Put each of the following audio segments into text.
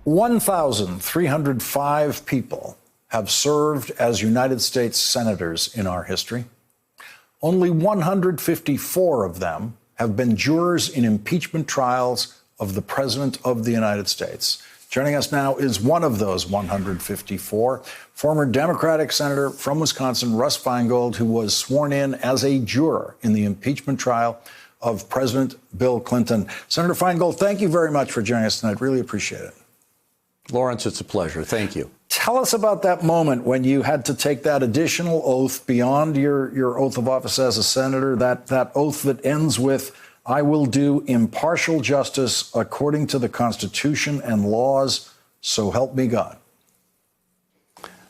1,305 people have served as United States senators in our history. Only 154 of them have been jurors in impeachment trials of the President of the United States. Joining us now is one of those 154, former Democratic Senator from Wisconsin, Russ Feingold, who was sworn in as a juror in the impeachment trial of President Bill Clinton. Senator Feingold, thank you very much for joining us tonight. Really appreciate it. Lawrence, it's a pleasure. Thank you. Tell us about that moment when you had to take that additional oath beyond your oath of office as a senator, that oath that ends with, "I will do impartial justice according to the Constitution and laws, so help me God."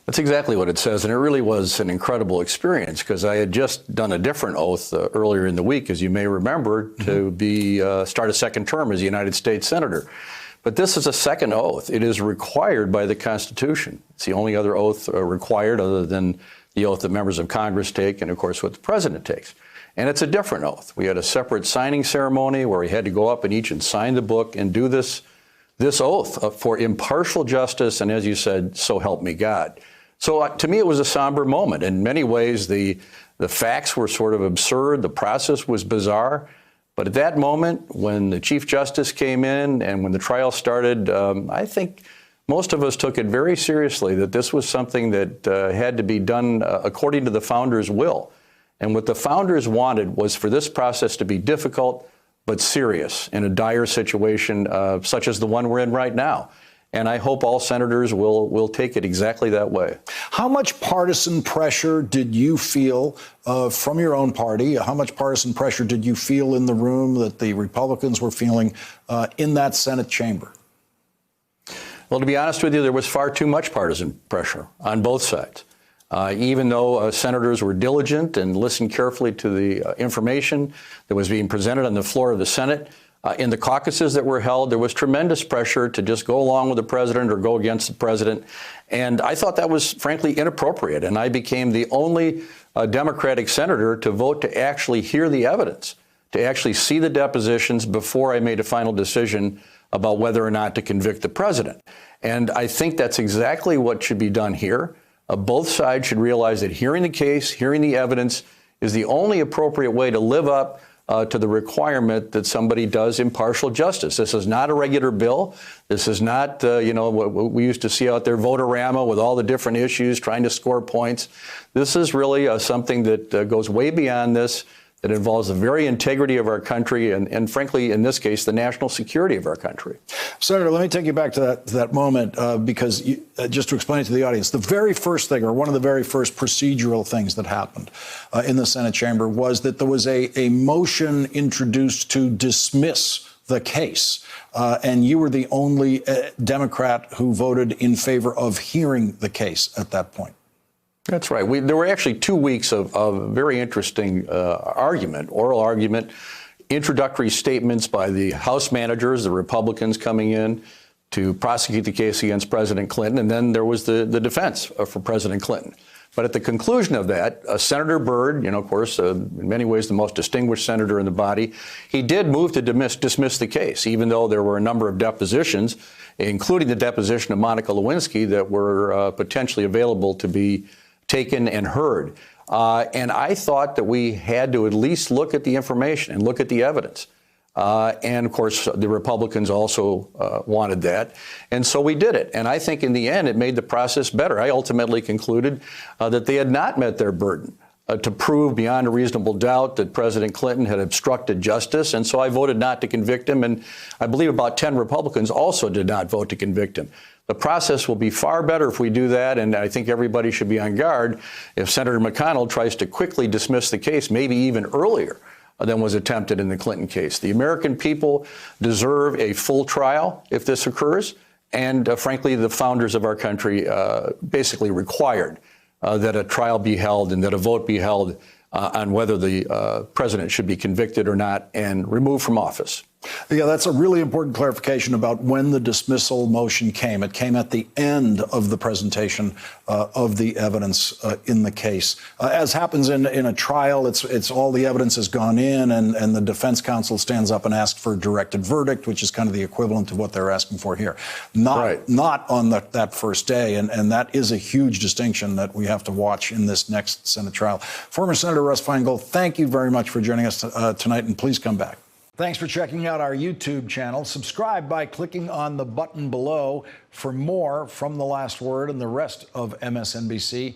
That's exactly what it says, and it really was an incredible experience because I had just done a different oath earlier in the week, as you may remember, to start a second term as a United States Senator. But this is a second oath. It is required by the Constitution. It's the only other oath required other than the oath that members of Congress take and, of course, what the President takes. And it's a different oath. We had a separate signing ceremony where we had to go up and each and sign the book and do this oath for impartial justice and, as you said, so help me God. So to me, it was a somber moment. In many ways, the facts were sort of absurd. The process was bizarre. But at that moment, when the Chief Justice came in and when the trial started, I think most of us took it very seriously that this was something that had to be done according to the founders' will. And what the founders wanted was for this process to be difficult but serious in a dire situation such as the one we're in right now. And I hope all senators will take it exactly that way. How much partisan pressure did you feel from your own party? How much partisan pressure did you feel in the room that the Republicans were feeling in that Senate chamber? Well, to be honest with you, there was far too much partisan pressure on both sides. Even though senators were diligent and listened carefully to the information that was being presented on the floor of the Senate, in the caucuses that were held, there was tremendous pressure to just go along with the president or go against the president. And I thought that was, frankly, inappropriate. And I became the only Democratic senator to vote to actually hear the evidence, to actually see the depositions before I made a final decision about whether or not to convict the president. And I think that's exactly what should be done here. Both sides should realize that hearing the case, hearing the evidence is the only appropriate way to live up to the requirement that somebody does impartial justice. This is not a regular bill. This is not, what we used to see out there, vote-a-rama with all the different issues trying to score points. This is really something that goes way beyond this, that involves the very integrity of our country and frankly, in this case, the national security of our country. Senator, let me take you back to that moment because just to explain it to the audience, the very first thing or one of the very first procedural things that happened in the Senate chamber was that there was a motion introduced to dismiss the case. And you were the only Democrat who voted in favor of hearing the case at that point. That's right. There were actually 2 weeks of very interesting oral argument, introductory statements by the House managers, the Republicans coming in to prosecute the case against President Clinton, and then there was the defense for President Clinton. But at the conclusion of that, Senator Byrd, of course, in many ways the most distinguished senator in the body, he did move to dismiss the case, even though there were a number of depositions, including the deposition of Monica Lewinsky, that were potentially available to be taken and heard. And I thought that we had to at least look at the information and look at the evidence. And, of course, the Republicans also wanted that. And so we did it. And I think in the end, it made the process better. I ultimately concluded that they had not met their burden to prove beyond a reasonable doubt that President Clinton had obstructed justice. And so I voted not to convict him. And I believe about 10 Republicans also did not vote to convict him. The process will be far better if we do that, and I think everybody should be on guard if Senator McConnell tries to quickly dismiss the case, maybe even earlier than was attempted in the Clinton case. The American people deserve a full trial if this occurs, and frankly, the founders of our country basically required that a trial be held and that a vote be held on whether the president should be convicted or not and removed from office. Yeah, that's a really important clarification about when the dismissal motion came. It came at the end of the presentation of the evidence in the case. As happens in a trial, it's all the evidence has gone in, and the defense counsel stands up and asks for a directed verdict, which is kind of the equivalent of what they're asking for here. Not on that first day, and that is a huge distinction that we have to watch in this next Senate trial. Former Senator Russ Feingold, thank you very much for joining us tonight, and please come back. Thanks for checking out our YouTube channel. Subscribe by clicking on the button below for more from The Last Word and the rest of MSNBC.